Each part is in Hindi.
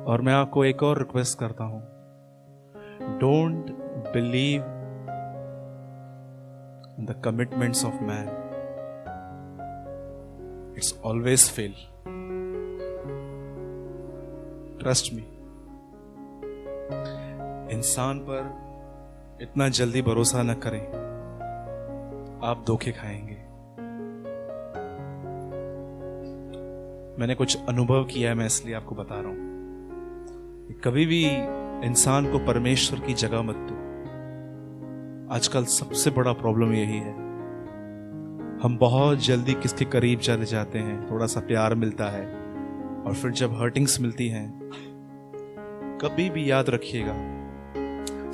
और मैं आपको एक और रिक्वेस्ट करता हूं, don't believe in the commitments of man, it's always fail. Trust me, इंसान पर इतना जल्दी भरोसा न करें, आप धोखे खाएंगे। मैंने कुछ अनुभव किया है, मैं इसलिए आपको बता रहा हूं। कभी भी इंसान को परमेश्वर की जगह मत दो। आजकल सबसे बड़ा प्रॉब्लम यही है, हम बहुत जल्दी किसके करीब चले जाते हैं, थोड़ा सा प्यार मिलता है और फिर जब हर्टिंग्स मिलती हैं, कभी भी याद रखिएगा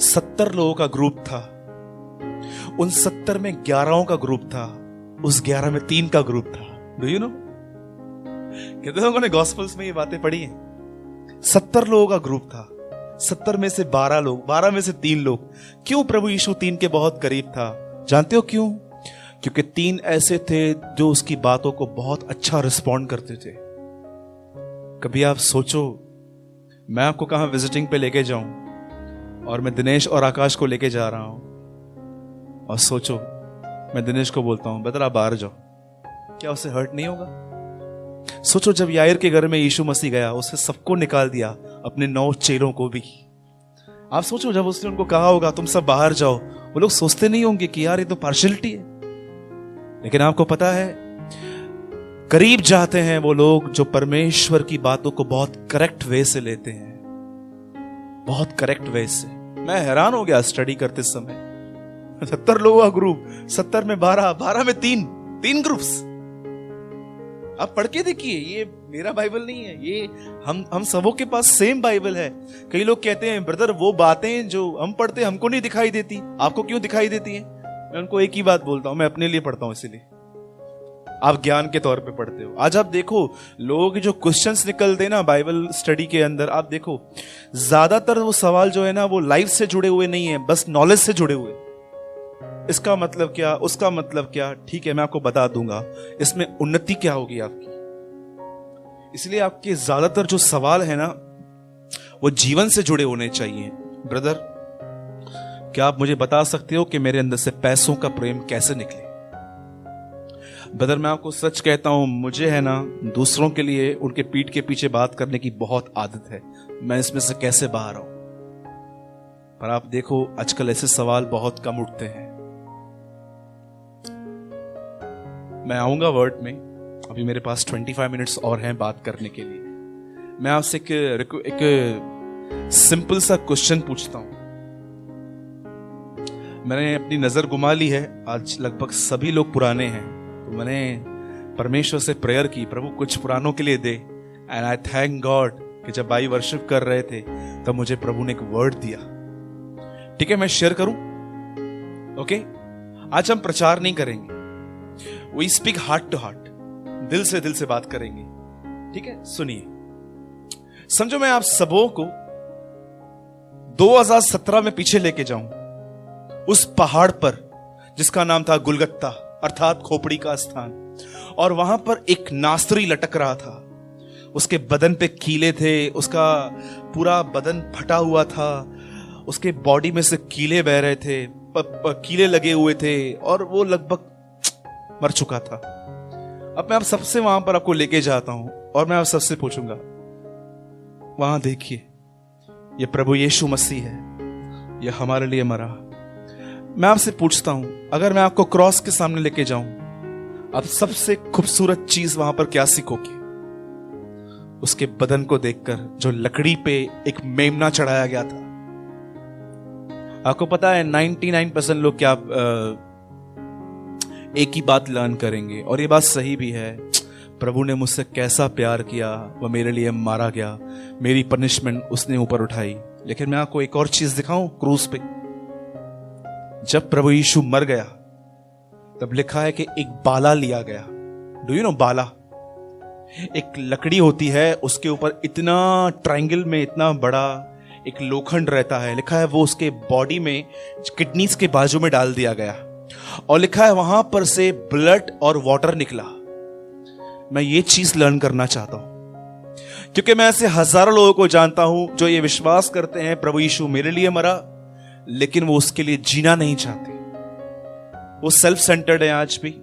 70 लोगों का ग्रुप था, उन 70 में 11 का ग्रुप था, उस 11 में 3 का ग्रुप था। Do you no? कितने लोगों ने गॉस्पेल्स में ये बातें पढ़ी हैं? 70 लोगों का ग्रुप था, 70 में से 12 लोग, 12 में से 3 लोग। क्यों प्रभु यीशु 3 के बहुत करीब था? जानते हो क्यों? क्योंकि 3 ऐसे थे जो उसकी बातों को बहुत अच्छा रिस्पॉन्ड करते थे। कभी आप सोचो, मैं आपको कहां विजिटिंग पे लेके जाऊं और मैं दिनेश और आकाश को लेके जा रहा हूं, और सोचो मैं दिनेश को बोलता हूं बेटा आप बाहर जाओ, क्या उससे हर्ट नहीं होगा? सोचो जब यायर के घर में यीशु मसीह गया, उसने सबको निकाल दिया, अपने 9 चेलों को भी। आप सोचो जब उसने उनको कहा होगा तुम सब बाहर जाओ, वो लोग सोचते नहीं होंगे कि यार ये तो पार्शियलिटी है? लेकिन आपको पता है, करीब जाते हैं वो लोग जो परमेश्वर की बातों को बहुत करेक्ट वे से लेते हैं, बहुत करेक्ट वे से। मैं हैरान हो गया स्टडी करते समय, 70 लोगों का ग्रुप, 70 में 12, 12 में 3 ग्रुप्स। आप पढ़ के देखिए, ये मेरा बाइबल नहीं है, ये हम सबों के पास सेम बाइबल है। कई लोग कहते हैं ब्रदर वो बातें जो हम पढ़ते हैं हमको नहीं दिखाई देती, आपको क्यों दिखाई देती है? मैं उनको एक ही बात बोलता हूं, मैं अपने लिए पढ़ता हूं, इसीलिए आप ज्ञान के तौर पे पढ़ते हो। आज आप देखो लोगों के जो क्वेश्चंस निकलते हैं ना बाइबल स्टडी के अंदर, आप देखो ज्यादातर वो सवाल जो है ना वो लाइफ से जुड़े हुए नहीं है, बस नॉलेज से जुड़े हुए। इसका मतलब क्या, उसका मतलब क्या, ठीक है मैं आपको बता दूंगा इसमें उन्नति क्या होगी आपकी। इसलिए आपके ज्यादातर जो सवाल है ना वो जीवन से जुड़े होने चाहिए। ब्रदर क्या आप मुझे बता सकते हो कि मेरे अंदर से पैसों का प्रेम कैसे निकले? ब्रदर मैं आपको सच कहता हूं, मुझे है ना दूसरों के लिए उनके पीठ के पीछे बात करने की बहुत आदत है, मैं इसमें से कैसे बाहर आऊं? पर आप देखो आजकल ऐसे सवाल बहुत कम उठते हैं। मैं आऊंगा वर्ड में, अभी मेरे पास 25 मिनट्स और हैं बात करने के लिए। मैं आपसे एक सिंपल सा क्वेश्चन पूछता हूं। मैंने अपनी नजर घुमा ली है, आज लगभग सभी लोग पुराने हैं, तो मैंने परमेश्वर से प्रेयर की प्रभु कुछ पुरानों के लिए दे। एंड आई थैंक गॉड कि जब भाई वर्शिप कर रहे थे तब मुझे प्रभु ने एक वर्ड दिया। ठीक है मैं शेयर करूं? ओके आज हम प्रचार नहीं करेंगे, we speak heart to heart, दिल से बात करेंगे। ठीक है सुनिए, समझो मैं आप सबों को 2017 में पीछे लेके जाऊं, उस पहाड़ पर जिसका नाम था गुलगत्ता अर्थात खोपड़ी का स्थान, और वहां पर एक नासरी लटक रहा था, उसके बदन पे कीले थे, उसका पूरा बदन फटा हुआ था, उसके बॉडी में से कीले बह रहे थे, कीले लगे हुए थे, और वो लगभग मर चुका था। अब मैं आप सबसे वहां पर आपको लेके जाता हूं और मैं आप सबसे पूछूंगा, वहां देखिए ये प्रभु यीशु मसीह है, ये हमारे लिए मरा। मैं आपसे पूछता हूं, अगर मैं आपको क्रॉस के सामने लेके जाऊं, आप सबसे खूबसूरत चीज वहां पर क्या सीखोगे? उसके बदन को देखकर जो लकड़ी पे एक मेमना चढ़ाया गया था। आपको पता है 99% लोग क्या एक ही बात लर्न करेंगे, और ये बात सही भी है, प्रभु ने मुझसे कैसा प्यार किया, वह मेरे लिए मारा गया, मेरी पनिशमेंट उसने ऊपर उठाई। लेकिन मैं आपको एक और चीज दिखाऊं, क्रूस पे जब प्रभु यीशु मर गया तब लिखा है कि एक बाला लिया गया। डू यू नो बाला? एक लकड़ी होती है, उसके ऊपर इतना ट्रायंगल में इतना बड़ा एक लोखंड रहता है, लिखा है वो उसके बॉडी में किडनीज के बाजू में डाल दिया गया, और लिखा है वहां पर से ब्लड और वाटर निकला। मैं ये चीज लर्न करना चाहता हूं, क्योंकि मैं ऐसे हजारों लोगों को जानता हूं जो ये विश्वास करते हैं प्रभु यीशु मेरे लिए मरा, लेकिन वो उसके लिए जीना नहीं चाहते। वो सेल्फ सेंटर्ड है। आज भी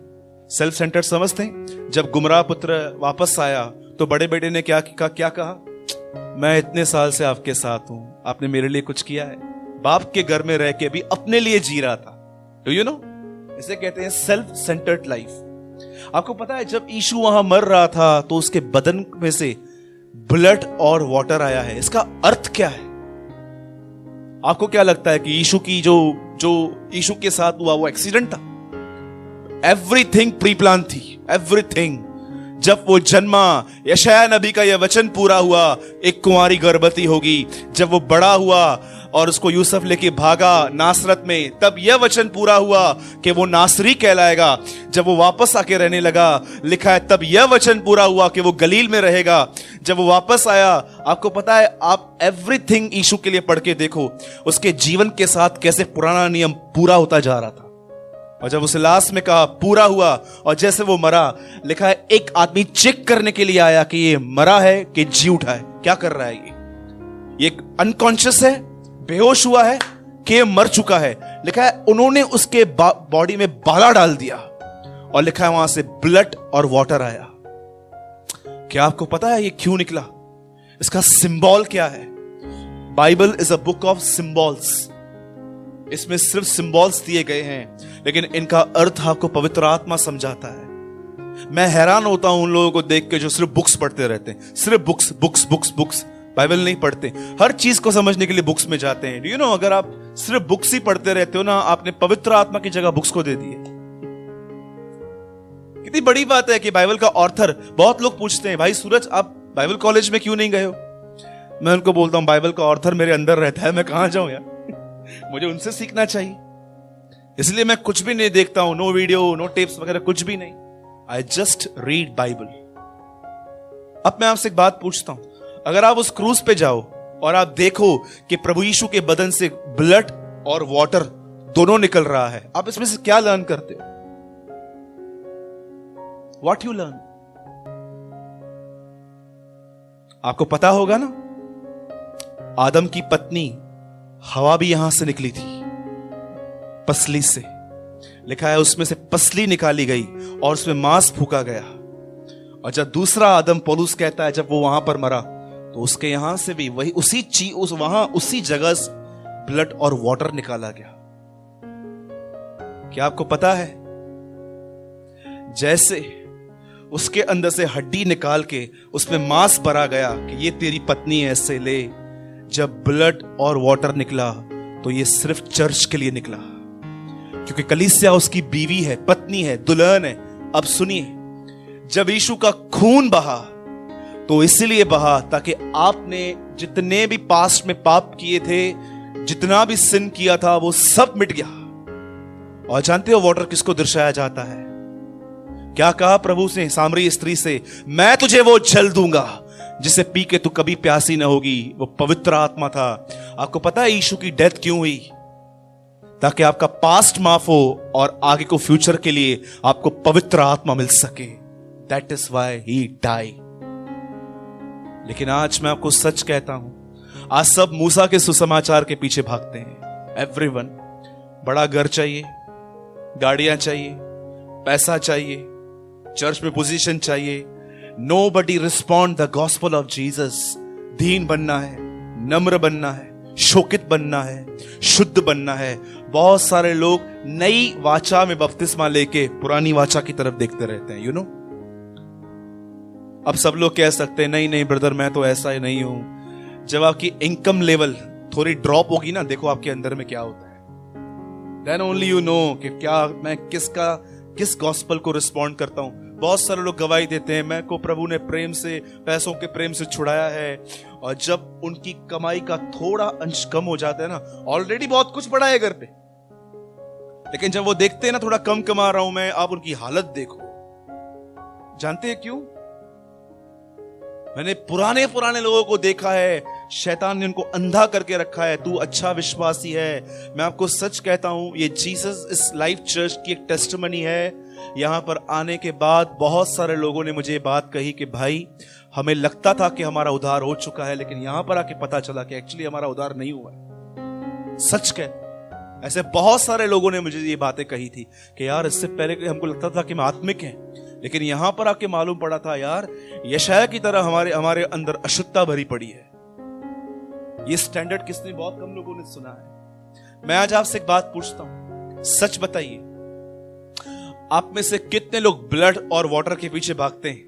सेल्फ सेंटर्ड समझते हैं। जब गुमराह पुत्र वापस आया तो बड़े बेटे ने क्या कहा? मैं इतने साल से आपके साथ हूं, आपने मेरे लिए कुछ किया है? बाप के घर में रह के भी अपने लिए जी रहा था। डू यू नो, इसे कहते हैं सेल्फ सेंटर्ड लाइफ। आपको पता है जब यीशु वहां मर रहा था तो उसके बदन में से ब्लड और वाटर आया है। इसका अर्थ क्या है? आपको क्या लगता है कि यीशु की जो यीशु के साथ हुआ वो एक्सीडेंट था? एवरीथिंग प्री प्लान थी, एवरीथिंग। जब वो जन्मा, यशायाह नबी का यह वचन पूरा हुआ, एक कुंवारी गर्भवती होगी। जब वो बड़ा हुआ और उसको यूसुफ लेके भागा नासरत में, तब यह वचन पूरा हुआ कि वो नासरी कहलाएगा। जब वो वापस आके रहने लगा, लिखा है तब यह वचन पूरा हुआ कि वो गलील में रहेगा। जब वो वापस आया, आपको पता है, आप एवरीथिंग यीशु के लिए पढ़ के देखो, उसके जीवन के साथ कैसे पुराना नियम पूरा होता जा रहा था। और जब उसे लास्ट में कहा पूरा हुआ, और जैसे वो मरा, लिखा है एक आदमी चेक करने के लिए आया कि ये मरा है कि जी उठा है, क्या कर रहा है ये अनकॉन्शियस है, बेहोश हुआ है कि मर चुका है। लिखा है उन्होंने उसके बॉडी में बाला डाल दिया, और लिखा है वहां से ब्लड और वाटर आया। क्या आपको पता है ये क्यों निकला? इसका सिंबल क्या है? Bible is a book of symbols. इसमें सिर्फ सिंबल्स दिए गए हैं, लेकिन इनका अर्थ आपको पवित्र आत्मा समझाता है। मैं हैरान होता हूं उन लोगों को देख के जो सिर्फ बुक्स पढ़ते रहते हैं, सिर्फ books books books books, Bible नहीं पढ़ते। हर चीज को समझने के लिए बुक्स में जाते हैं। यू नो, अगर आप सिर्फ बुक्स ही पढ़ते रहते हो ना, आपने पवित्र आत्मा की जगह बुक्स को दे दी है। कितनी बड़ी बात है कि बाइबल का ऑथर, बहुत लोग पूछते हैं भाई सूरज आप बाइबल कॉलेज में क्यों नहीं गए हो? मैं उनको बोलता हूं बाइबल का ऑथर मेरे अंदर रहता है, मैं कहां जाऊं यार, मुझे उनसे सीखना चाहिए। इसलिए मैं कुछ भी नहीं देखता हूं, नो वीडियो, नो टेप्स वगैरह, कुछ भी नहीं। I just read Bible. अब मैं आपसे एक बात पूछता हूं, अगर आप उस क्रूज पे जाओ और आप देखो कि प्रभु यीशु के बदन से ब्लड और वाटर दोनों निकल रहा है, आप इसमें से क्या लर्न करते हो? What you learn? आपको पता होगा ना, आदम की पत्नी हवा भी यहां से निकली थी, पसली से। लिखा है उसमें से पसली निकाली गई और उसमें मांस फूका गया। और जब दूसरा आदम, पौलुस कहता है, जब वो वहां पर मरा तो उसके यहां से भी वही उसी चीज उसी जगह ब्लड और वाटर निकाला गया। क्या आपको पता है, जैसे उसके अंदर से हड्डी निकाल के उसमें मांस भरा गया कि ये तेरी पत्नी है, ऐसे ले, जब ब्लड और वाटर निकला तो ये सिर्फ चर्च के लिए निकला, क्योंकि कलीसिया उसकी बीवी है, पत्नी है, दुल्हन है। अब सुनिए, जब यीशु का खून बहा तो इसलिए बहा ताकि आपने जितने भी पास्ट में पाप किए थे, जितना भी सिन किया था, वो सब मिट गया। और जानते हो वाटर किसको दर्शाया जाता है? क्या कहा प्रभु ने सामरी स्त्री से? मैं तुझे वो जल दूंगा जिसे पी के तू कभी प्यासी न होगी। वो पवित्र आत्मा था। आपको पता है यीशु की डेथ क्यों हुई? ताकि आपका पास्ट माफ हो और आगे को फ्यूचर के लिए आपको पवित्र आत्मा मिल सके। That is why he die. लेकिन आज मैं आपको सच कहता हूं, आज सब मूसा के सुसमाचार के पीछे भागते हैं। एवरीवन, बड़ा घर चाहिए, गाड़ियां चाहिए, पैसा चाहिए, चर्च में पोजीशन चाहिए। Nobody respond the gospel of Jesus। दीन बनना है, नम्र बनना है, शोकित बनना है, शुद्ध बनना है। बहुत सारे लोग नई वाचा में बपतिस्मा लेके पुरानी वाचा की तरफ देखते रहते हैं। यू नो, अब सब लोग कह सकते हैं नहीं नहीं ब्रदर, मैं तो ऐसा ही नहीं हूं। जब आपकी इनकम लेवल थोड़ी ड्रॉप होगी ना, देखो आपके अंदर में क्या होता है। देन ओनली यू नो कि क्या मैं किस गॉस्पल को रिस्पॉन्ड करता हूं। बहुत सारे लोग गवाही देते हैं, मैं को प्रभु ने प्रेम से, पैसों के प्रेम से छुड़ाया है। और जब उनकी कमाई का थोड़ा अंश कम हो जाता है ना, ऑलरेडी बहुत कुछ पड़ा है घर पे, लेकिन जब वो देखते हैं ना थोड़ा कम कमा रहा हूं मैं, आप उनकी हालत देखो। जानते हैं क्यों? मैंने पुराने लोगों को देखा है शैतान ने उनको अंधा करके रखा है। तू अच्छा विश्वासी है। मैं आपको सच कहता हूं, ये जीसस इस लाइफ चर्च की एक टेस्टिमनी है। यहां पर आने के बाद बहुत सारे लोगों ने मुझे ये बात कही कि भाई, हमें लगता था कि हमारा उद्धार हो चुका है, लेकिन यहां पर आके पता चला कि एक्चुअली हमारा उद्धार नहीं हुआ है। सच कह, ऐसे बहुत सारे लोगों ने मुझे ये बातें कही थी कि यार, इससे पहले हमको लगता था कि हम आत्मिक हैं, लेकिन यहां पर आके मालूम पड़ा था यार, यशायाह की तरह हमारे अंदर अशुद्धता भरी पड़ी है। ये स्टैंडर्ड किसने, बहुत कम लोगों ने सुना है। मैं आज आपसे एक बात पूछता हूं, सच बताइए, आप में से कितने लोग ब्लड और वाटर के पीछे भागते हैं?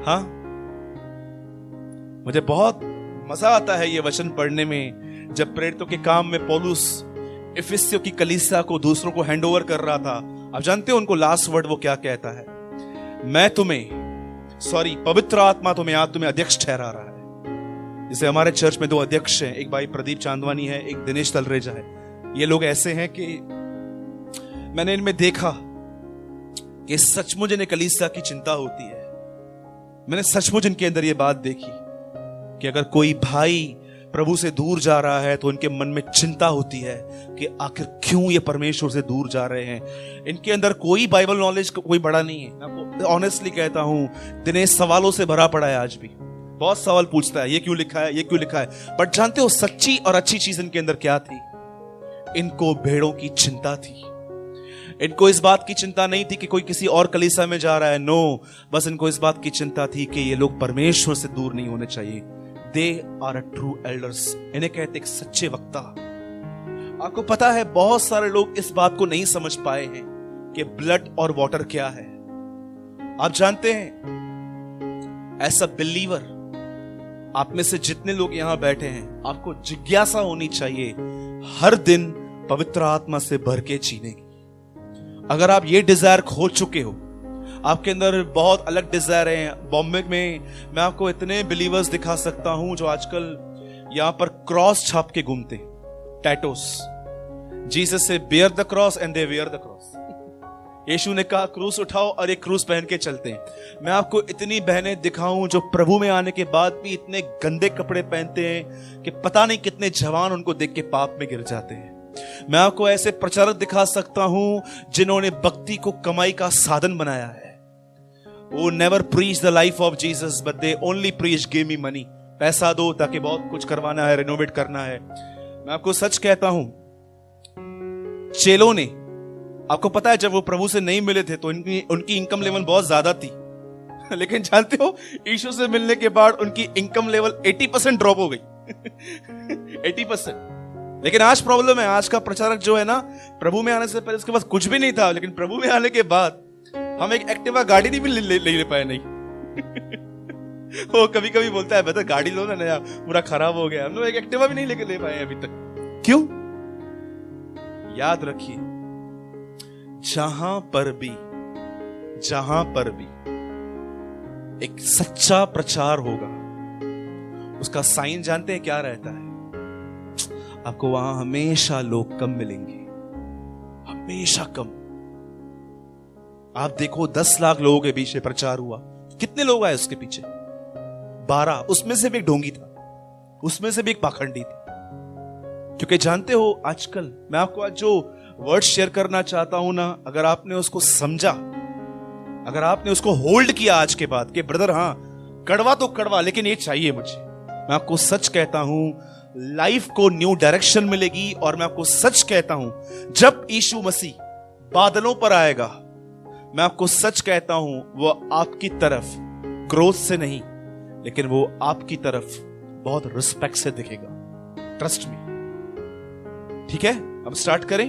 हाँ, मुझे बहुत मजा आता है ये वचन पढ़ने में, जब प्रेरितों के काम में पौलुस इफिसियों की कलीसिया को दूसरों को हैंडओवर कर रहा था। आप जानते हो उनको लास्ट वर्ड वो क्या कहता है? पवित्र आत्मा तुम्हें अध्यक्ष ठहरा रहा है। जैसे हमारे चर्च में 2 अध्यक्ष हैं, एक भाई प्रदीप चांदवानी है, एक दिनेश तलरेजा है। ये लोग ऐसे हैं कि मैंने इनमें देखा कि सचमुच इन्हें कलीसिया की चिंता होती है। मैंने सचमुच इनके अंदर ये बात देखी कि अगर कोई भाई प्रभु से दूर जा रहा है तो उनके मन में चिंता होती है कि आखिर क्यों ये परमेश्वर से दूर जा रहे हैं। इनके अंदर कोई बाइबल नॉलेज कोई बड़ा नहीं है। मैं आपको ऑनेस्टली कहता हूं, दिनेश सवालों से भरा पड़ा है। आज भी बहुत सवाल पूछता है, ये क्यों लिखा है, ये क्यों लिखा है। बट जानते हो सच्ची और अच्छी चीज इनके अंदर क्या थी? इनको भेड़ों की चिंता थी। इनको इस बात की चिंता नहीं थी कि कोई किसी और कलीसिया में जा रहा है। नो, बस इनको इस बात की चिंता थी कि ये लोग परमेश्वर से दूर नहीं होने चाहिए। They are a true elders. इन्हें कहते एक सच्चे वक्ता। आपको पता है बहुत सारे लोग इस बात को नहीं समझ पाए हैं कि ब्लड और वाटर क्या है। आप जानते हैं, एज अ बिलीवर, आप में से जितने लोग यहां बैठे हैं, आपको जिज्ञासा होनी चाहिए हर दिन पवित्र आत्मा से भर के जीने की। अगर आप ये डिजायर खो चुके हो, आपके अंदर बहुत अलग डिजायर है। बॉम्बे में मैं आपको इतने बिलीवर्स दिखा सकता हूं जो आजकल यहां पर क्रॉस छाप के घूमते, tattoos. Jesus says bear the cross and they wear the cross. यीशु ने कहा क्रूस उठाओ और एक क्रूस पहन के चलते हैं। मैं आपको इतनी बहनें दिखाऊं जो प्रभु में आने के बाद भी इतने गंदे कपड़े पहनते हैं कि पता नहीं कितने जवान उनको देख के पाप में गिर जाते हैं। मैं आपको ऐसे प्रचारक दिखा सकता हूं जिन्होंने भक्ति को कमाई का साधन बनाया है। वो never preach the life of Jesus, but they only preach give me money. पैसा दो ताकि बहुत कुछ करवाना है, रेनोवेट करना है। मैं आपको सच कहता हूं, चेलों ने, आपको पता है जब वो प्रभु से नहीं मिले थे तो उनकी इनकम लेवल बहुत ज्यादा थी। लेकिन जानते हो, यीशु से मिलने के बाद उनकी इनकम लेवल 80% ड्रॉप हो गई। 80%। लेकिन आज प्रॉब्लम है, आज का प्रचारक जो है ना, प्रभु में आने से पहले उसके पास कुछ भी नहीं था, लेकिन प्रभु में आने के बाद हम एक एक्टिवा गाड़ी नहीं भी ले पाए नहीं। वो कभी कभी बोलता है बेटा गाड़ी लो ना, नया पूरा खराब हो गया। हम लोग एक एक्टिवा भी नहीं ले पाए अभी तक। क्यों? याद रखिए, जहां पर भी एक सच्चा प्रचार होगा, उसका साइन जानते हैं क्या रहता है? आपको वहां हमेशा लोग कम मिलेंगे, हमेशा कम। आप देखो 10 लाख लोगों के पीछे प्रचार हुआ, कितने लोग आए उसके पीछे? 12। उसमें से भी एक ढोंगी था, उसमें से भी एक पाखंडी था। क्योंकि जानते हो, आजकल मैं आपको आज जो वर्ड शेयर करना चाहता हूं ना, अगर आपने उसको समझा, अगर आपने उसको होल्ड किया आज के बाद कि ब्रदर हाँ, कड़वा तो कड़वा, लेकिन ये चाहिए मुझे, मैं आपको सच कहता हूं, लाइफ को न्यू डायरेक्शन मिलेगी। और मैं आपको सच कहता हूं, जब यीशु मसीह बादलों पर आएगा, मैं आपको सच कहता हूं, वो आपकी तरफ क्रोध से नहीं, लेकिन वो आपकी तरफ बहुत रिस्पेक्ट से दिखेगा। Trust me. ठीक है, अब स्टार्ट करें।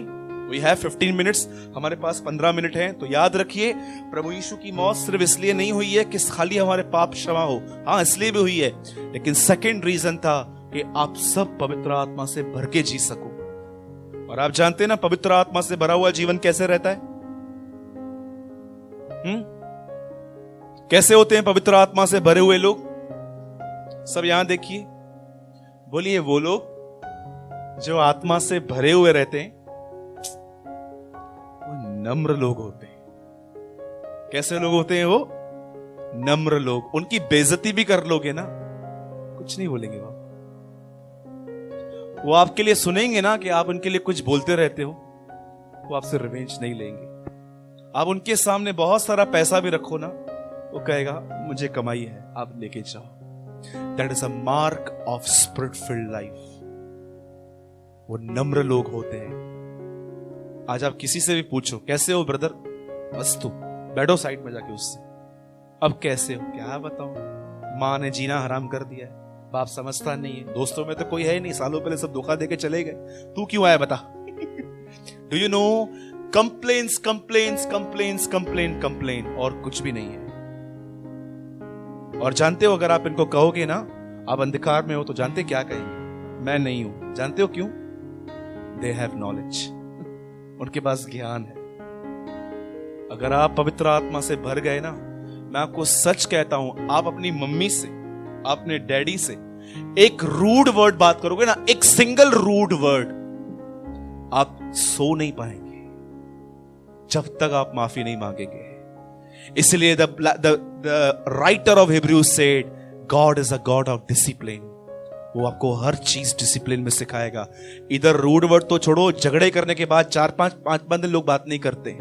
वी हैव 15 मिनट्स, हमारे पास 15 मिनट हैं। तो याद रखिए, प्रभु यीशु की मौत सिर्फ इसलिए नहीं हुई है कि खाली हमारे पाप क्षमा हो, हाँ इसलिए भी हुई है, लेकिन सेकंड रीजन था कि आप सब पवित्र आत्मा से भर के जी सको। और आप जानते हैं ना, पवित्र आत्मा से भरा हुआ जीवन कैसे रहता है? कैसे होते हैं पवित्र आत्मा से भरे हुए लोग? सब यहां देखिए, बोलिए, वो लोग जो आत्मा से भरे हुए रहते हैं वो नम्र लोग होते हैं। कैसे लोग होते हैं वो? नम्र लोग। उनकी बेइज्जती भी कर लोगे ना कुछ नहीं बोलेंगे वो आपके लिए सुनेंगे ना कि आप उनके लिए कुछ बोलते रहते हो, वो आपसे रिवेंज नहीं लेंगे। आप उनके सामने बहुत सारा पैसा भी रखो ना, वो कहेगा मुझे कमाई है, आप लेके जाओ। That is a mark of spirit field life. वो नम्र लोग होते हैं। आज आप किसी से भी पूछो कैसे हो ब्रदर, बस तू बैठो साइड में जाके उससे, अब कैसे हो, क्या बताऊं, माँ ने जीना हराम कर दिया है, बाप समझता नहीं है, दोस्तों में तो कोई है ही नहीं, सालों पहले सब धोखा देके चले गए, तू क्यों आया बता। Do you know, complains complains complains complain complain और कुछ भी नहीं है। और जानते हो अगर आप इनको कहोगे ना आप अंधकार में हो, तो जानते क्या कहेंगे, मैं नहीं हूं। जानते हो क्यों? दे हैव नॉलेज, उनके पास ज्ञान है। अगर आप पवित्र आत्मा से भर गए ना, मैं आपको सच कहता हूं, आप अपनी मम्मी से, अपने डैडी से एक रूड वर्ड बात करोगे ना, एक सिंगल रूड वर्ड, आप सो नहीं पाएंगे जब तक आप माफी नहीं मांगेंगे। इसलिए the writer of Hebrews said God is a God of discipline. वो आपको हर चीज डिसिप्लिन में सिखाएगा। इधर रूड वर्ड तो छोड़ो, झगड़े करने के बाद 4-5 दिन लोग बात नहीं करते,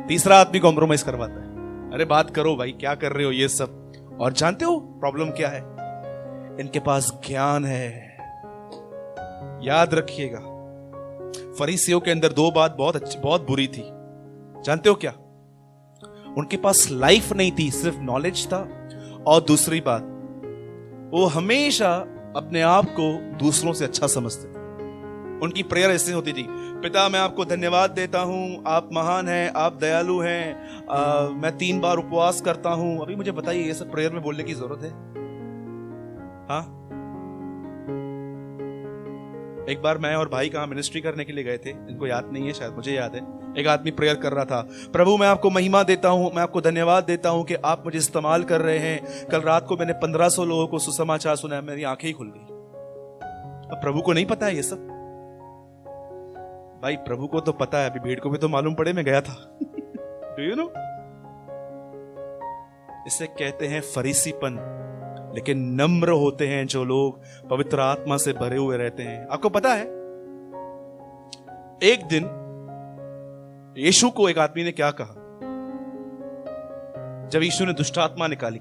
तीसरा आदमी कॉम्प्रोमाइज करवाता है, अरे बात करो भाई, क्या कर रहे हो ये सब। और जानते हो प्रॉब्लम क्या है? इनके पास ज्ञान है। याद रखिएगा, फरीसियों के अंदर दो बात बहुत बुरी थी। जानते हो क्या? उनके पास लाइफ नहीं थी, सिर्फ नॉलेज था। और दूसरी बात, वो हमेशा अपने आप को दूसरों से अच्छा समझते थे। उनकी प्रेयर ऐसे होती थी, पिता मैं आपको धन्यवाद देता हूं, आप महान हैं, आप दयालु हैं, मैं 3 बार उपवास करता हूं। अभी मुझे बताइए ये सब प्रेयर में बोलने की जरूरत है? हाँ, एक बार मैं और भाई कहां मिनिस्ट्री करने के लिए गए थे, इनको याद नहीं है शायद, मुझे याद है। एक आदमी प्रेयर कर रहा था, प्रभु मैं आपको महिमा देता हूं, मैं आपको धन्यवाद देता हूं कि आप मुझे इस्तेमाल कर रहे हैं। कल रात को मैंने 1500 लोगों को सुसमाचार सुनाया, मेरी आंखें ही खुल गई। अब प्रभु को नहीं पता है ये सब? भाई प्रभु को तो पता है, अभी भीड़ को भी तो मालूम पड़े मैं गया था। Do you no? इसे कहते हैं फरीसीपन। लेकिन नम्र होते हैं जो लोग पवित्र आत्मा से भरे हुए रहते हैं। आपको पता है एक दिन यीशु को एक आदमी ने क्या कहा? जब यीशु ने दुष्ट आत्मा निकाली,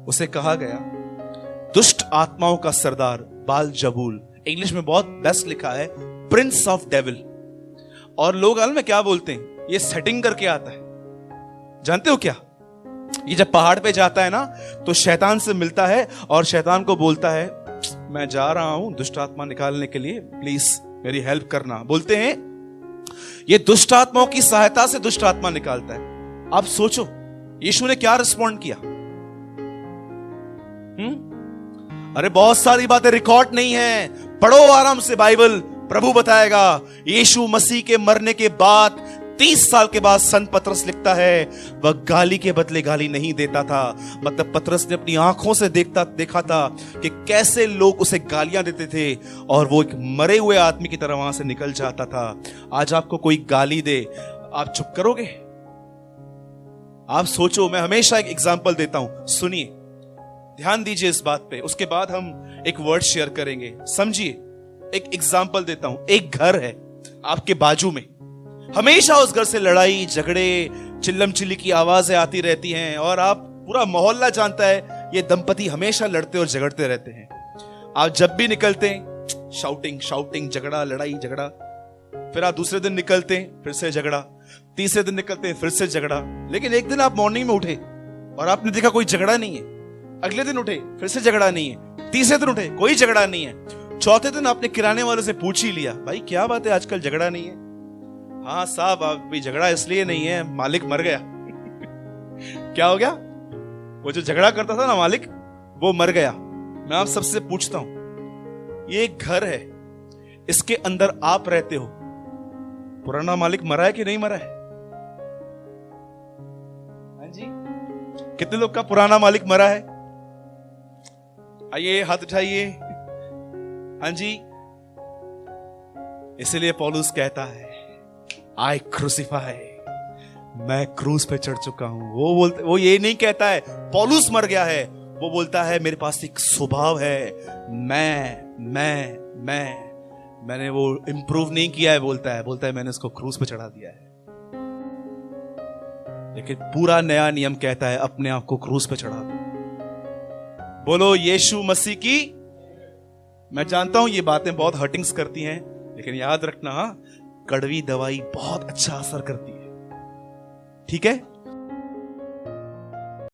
उसे कहा गया दुष्ट आत्माओं का सरदार बालजबूल, इंग्लिश में बहुत बेस्ट लिखा है प्रिंस ऑफ डेविल। और लोग हाल में क्या बोलते हैं, ये सेटिंग करके आता है। जानते हो क्या? ये जब पहाड़ पे जाता है ना, तो शैतान से मिलता है और शैतान को बोलता है मैं जा रहा हूं दुष्ट आत्मा निकालने के लिए, प्लीज मेरी हेल्प करना। बोलते हैं ये दुष्ट आत्माओं की सहायता से दुष्ट आत्मा निकालता है। आप सोचो यीशु ने क्या रिस्पॉन्ड किया? अरे बहुत सारी बातें रिकॉर्ड नहीं है, पढ़ो आराम से बाइबल, प्रभु बताएगा। यीशु मसीह के मरने के बाद 30 साल के बाद संत पतरस लिखता है वह गाली के बदले गाली नहीं देता था। मतलब पतरस ने अपनी आंखों से देखा था कि कैसे लोग उसे गालियां देते थे और वो एक मरे हुए आदमी की तरह वहां से निकल जाता था। आज आपको कोई गाली दे, आप चुप करोगे? आप सोचो, मैं हमेशा एक एग्जांपल देता हूं, सुनिए, ध्यान दीजिए इस बात पे, उसके बाद हम एक वर्ड शेयर करेंगे। समझिए, एक एग्जांपल देता हूं। एक घर है आपके बाजू में, हमेशा उस घर से लड़ाई झगड़े चिल्लम चिल्ली की आवाजें आती रहती हैं और आप पूरा मोहल्ला जानता है ये दंपति हमेशा लड़ते और झगड़ते रहते हैं। आप जब भी निकलते हैं शाउटिंग शाउटिंग, झगड़ा लड़ाई झगड़ा। फिर आप दूसरे दिन निकलते हैं फिर से झगड़ा, तीसरे दिन निकलते हैं फिर से झगड़ा। लेकिन एक दिन आप मॉर्निंग में उठे और आपने देखा कोई झगड़ा नहीं है, अगले दिन उठे फिर से झगड़ा नहीं है, तीसरे दिन उठे कोई झगड़ा नहीं है, चौथे दिन आपने किराने वाले से पूछ ही लिया भाई क्या बात है आजकल झगड़ा नहीं है? हाँ साहब अभी झगड़ा इसलिए नहीं है, मालिक मर गया। क्या हो गया? वो जो झगड़ा करता था ना मालिक, वो मर गया। मैं आप सबसे पूछता हूं, ये एक घर है, इसके अंदर आप रहते हो, पुराना मालिक मरा है कि नहीं मरा है? हाँ जी, कितने लोग का पुराना मालिक मरा है? आइए हाथ उठाइए। हाँ जी, इसलिए पौलुस कहता है आई क्रूसिफाई, मैं क्रूस पे चढ़ चुका हूं। वो ये नहीं कहता है पौलुस मर गया है, वो बोलता है मेरे पास एक स्वभाव है, मैंने वो इंप्रूव नहीं किया है, बोलता है मैंने उसको क्रूस पे चढ़ा दिया है। लेकिन पूरा नया नियम कहता है अपने आप को क्रूस पे चढ़ा दो। बोलो यीशु मसीह की। मैं जानता हूं ये बातें बहुत हर्टिंग्स करती हैं, लेकिन याद रखना, कड़वी दवाई बहुत अच्छा असर करती है। ठीक है।